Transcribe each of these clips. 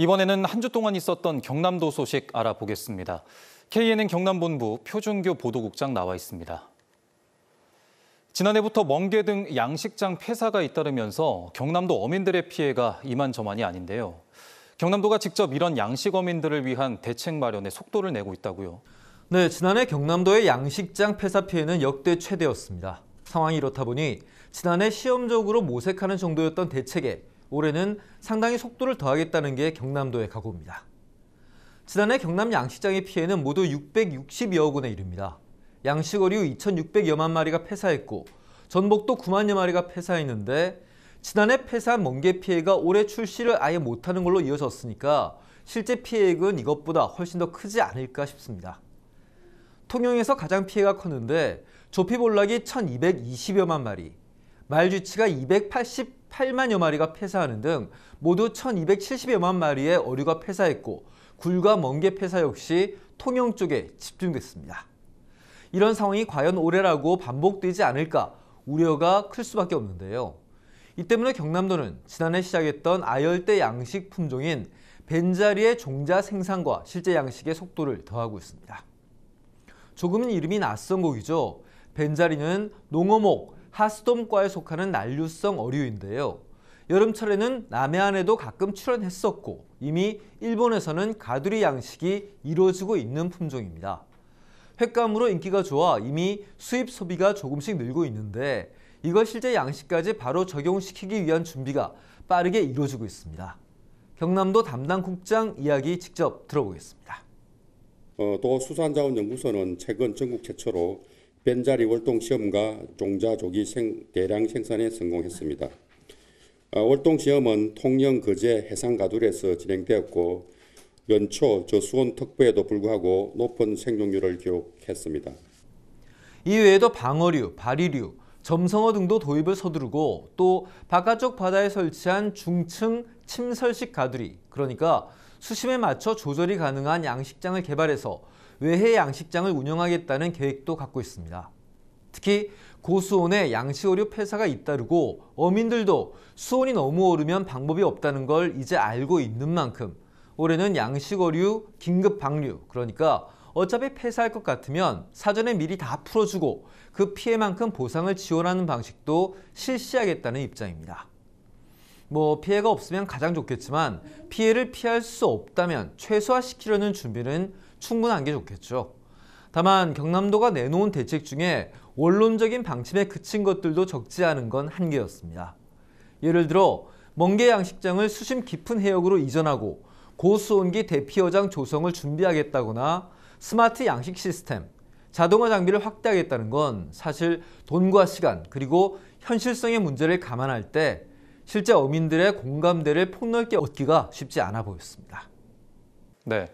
이번에는 한 주 동안 있었던 경남도 소식 알아보겠습니다. KNN 경남본부 표준교 보도국장 나와 있습니다. 지난해부터 멍게 등 양식장 폐사가 잇따르면서 경남도 어민들의 피해가 이만저만이 아닌데요. 경남도가 직접 이런 양식 어민들을 위한 대책 마련에 속도를 내고 있다고요. 네, 지난해 경남도의 양식장 폐사 피해는 역대 최대였습니다. 상황이 이렇다 보니 지난해 시험적으로 모색하는 정도였던 대책에 올해는 상당히 속도를 더하겠다는 게 경남도의 각오입니다. 지난해 경남 양식장의 피해는 모두 660여억 원에 이릅니다. 양식어류 2,600여만 마리가 폐사했고 전복도 9만여 마리가 폐사했는데 지난해 폐사한 멍게 피해가 올해 출시를 아예 못하는 걸로 이어졌으니까 실제 피해액은 이것보다 훨씬 더 크지 않을까 싶습니다. 통영에서 가장 피해가 컸는데 조피볼락이 1,220여만 마리, 말쥐치가 288만여 마리가 폐사하는 등 모두 1,270여만 마리의 어류가 폐사했고 굴과 멍게 폐사 역시 통영 쪽에 집중됐습니다. 이런 상황이 과연 올해라고 반복되지 않을까 우려가 클 수밖에 없는데요. 이 때문에 경남도는 지난해 시작했던 아열대 양식 품종인 벤자리의 종자 생산과 실제 양식의 속도를 더하고 있습니다. 조금은 이름이 낯선 고기죠. 벤자리는 농어목, 하스돔과에 속하는 난류성 어류인데요. 여름철에는 남해안에도 가끔 출현했었고 이미 일본에서는 가두리 양식이 이루어지고 있는 품종입니다. 횟감으로 인기가 좋아 이미 수입 소비가 조금씩 늘고 있는데 이걸 실제 양식까지 바로 적용시키기 위한 준비가 빠르게 이루어지고 있습니다. 경남도 담당 국장 이야기 직접 들어보겠습니다. 또 수산자원연구소는 최근 전국 최초로 벤자리 월동 시험과 종자 조기 대량 생산에 성공했습니다. 월동 시험은 통영, 거제, 해상 가두리에서 진행되었고 연초, 저수온 특보에도 불구하고 높은 생존율을 기록했습니다. 이외에도 방어류, 바리류, 점성어 등도 도입을 서두르고 또 바깥쪽 바다에 설치한 중층 침설식 가두리, 그러니까 수심에 맞춰 조절이 가능한 양식장을 개발해서 외해 양식장을 운영하겠다는 계획도 갖고 있습니다. 특히 고수온에 양식어류 폐사가 잇따르고 어민들도 수온이 너무 오르면 방법이 없다는 걸 이제 알고 있는 만큼 올해는 양식어류 긴급 방류, 그러니까 어차피 폐사할 것 같으면 사전에 미리 다 풀어주고 그 피해만큼 보상을 지원하는 방식도 실시하겠다는 입장입니다. 피해가 없으면 가장 좋겠지만 피해를 피할 수 없다면 최소화시키려는 준비는 충분한 게 좋겠죠. 다만 경남도가 내놓은 대책 중에 원론적인 방침에 그친 것들도 적지 않은 건 한계였습니다. 예를 들어 멍게 양식장을 수심 깊은 해역으로 이전하고 고수온기 대피어장 조성을 준비하겠다거나 스마트 양식 시스템, 자동화 장비를 확대하겠다는 건 사실 돈과 시간 그리고 현실성의 문제를 감안할 때 실제 어민들의 공감대를 폭넓게 얻기가 쉽지 않아 보였습니다. 네,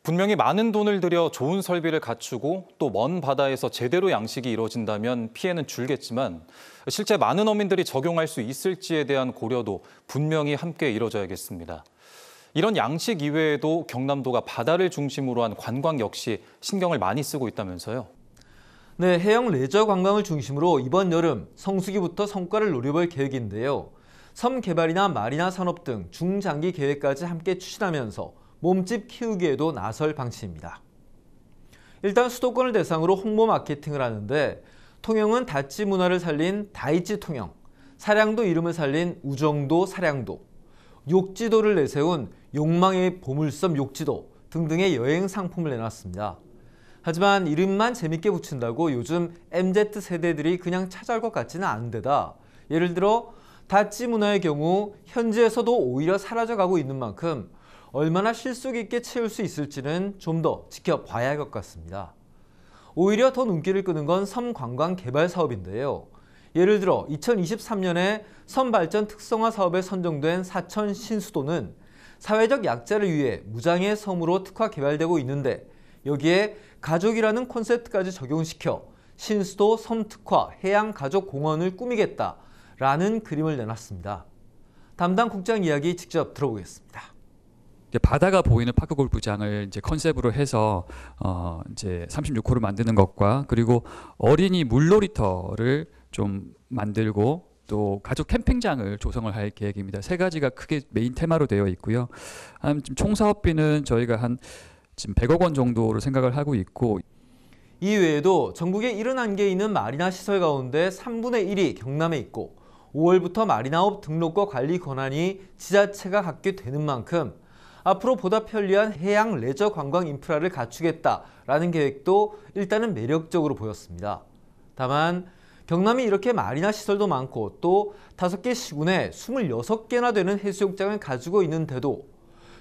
분명히 많은 돈을 들여 좋은 설비를 갖추고 또 먼 바다에서 제대로 양식이 이루어진다면 피해는 줄겠지만 실제 많은 어민들이 적용할 수 있을지에 대한 고려도 분명히 함께 이뤄져야겠습니다. 이런 양식 이외에도 경남도가 바다를 중심으로 한 관광 역시 신경을 많이 쓰고 있다면서요? 네, 해영 레저 관광을 중심으로 이번 여름 성수기부터 성과를 노려볼 계획인데요. 섬 개발이나 마리나 산업 등 중장기 계획까지 함께 추진하면서 몸집 키우기에도 나설 방침입니다. 일단 수도권을 대상으로 홍보 마케팅을 하는데 통영은 다찌 문화를 살린 다이찌 통영, 사량도 이름을 살린 우정도 사량도, 욕지도를 내세운 욕망의 보물섬 욕지도 등등의 여행 상품을 내놨습니다. 하지만 이름만 재밌게 붙인다고 요즘 MZ 세대들이 그냥 찾아올 것 같지는 않은 데다 예를 들어 다찌 문화의 경우 현지에서도 오히려 사라져가고 있는 만큼 얼마나 실속 있게 채울 수 있을지는 좀 더 지켜봐야 할 것 같습니다. 오히려 더 눈길을 끄는 건 섬 관광 개발 사업인데요. 예를 들어 2023년에 섬 발전 특성화 사업에 선정된 사천 신수도는 사회적 약자를 위해 무장애 섬으로 특화 개발되고 있는데 여기에 가족이라는 콘셉트까지 적용시켜 신수도 섬 특화 해양 가족 공원을 꾸미겠다라는 그림을 내놨습니다. 담당 국장 이야기 직접 들어보겠습니다. 바다가 보이는 파크 골프장을 이제 컨셉으로 해서 이제 36홀을 만드는 것과 그리고 어린이 물놀이터를 좀 만들고 또 가족 캠핑장을 조성을 할 계획입니다. 세 가지가 크게 메인 테마로 되어 있고요. 지금 총 사업비는 저희가 한 지금 100억 원 정도로 생각을 하고 있고, 이 외에도 전국에 71개 있는 마리나 시설 가운데 3분의 1이 경남에 있고 5월부터 마리나업 등록과 관리 권한이 지자체가 갖게 되는 만큼 앞으로 보다 편리한 해양 레저 관광 인프라를 갖추겠다라는 계획도 일단은 매력적으로 보였습니다. 다만 경남이 이렇게 마리나 시설도 많고 또 5개 시군에 26개나 되는 해수욕장을 가지고 있는데도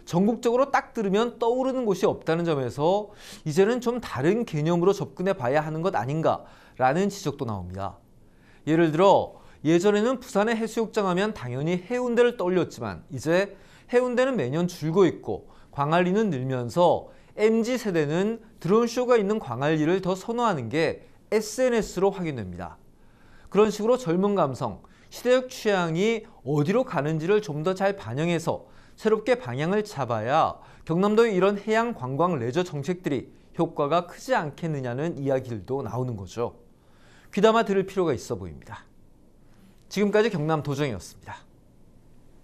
전국적으로 딱 들으면 떠오르는 곳이 없다는 점에서 이제는 좀 다른 개념으로 접근해 봐야 하는 것 아닌가라는 지적도 나옵니다. 예를 들어 예전에는 부산의 해수욕장 하면 당연히 해운대를 떠올렸지만 이제 해운대는 매년 줄고 있고 광안리는 늘면서 MZ세대는 드론쇼가 있는 광안리를 더 선호하는 게 SNS로 확인됩니다. 그런 식으로 젊은 감성, 시대적 취향이 어디로 가는지를 좀 더 잘 반영해서 새롭게 방향을 잡아야 경남도의 이런 해양 관광 레저 정책들이 효과가 크지 않겠느냐는 이야기들도 나오는 거죠. 귀담아 들을 필요가 있어 보입니다. 지금까지 경남 도정이었습니다.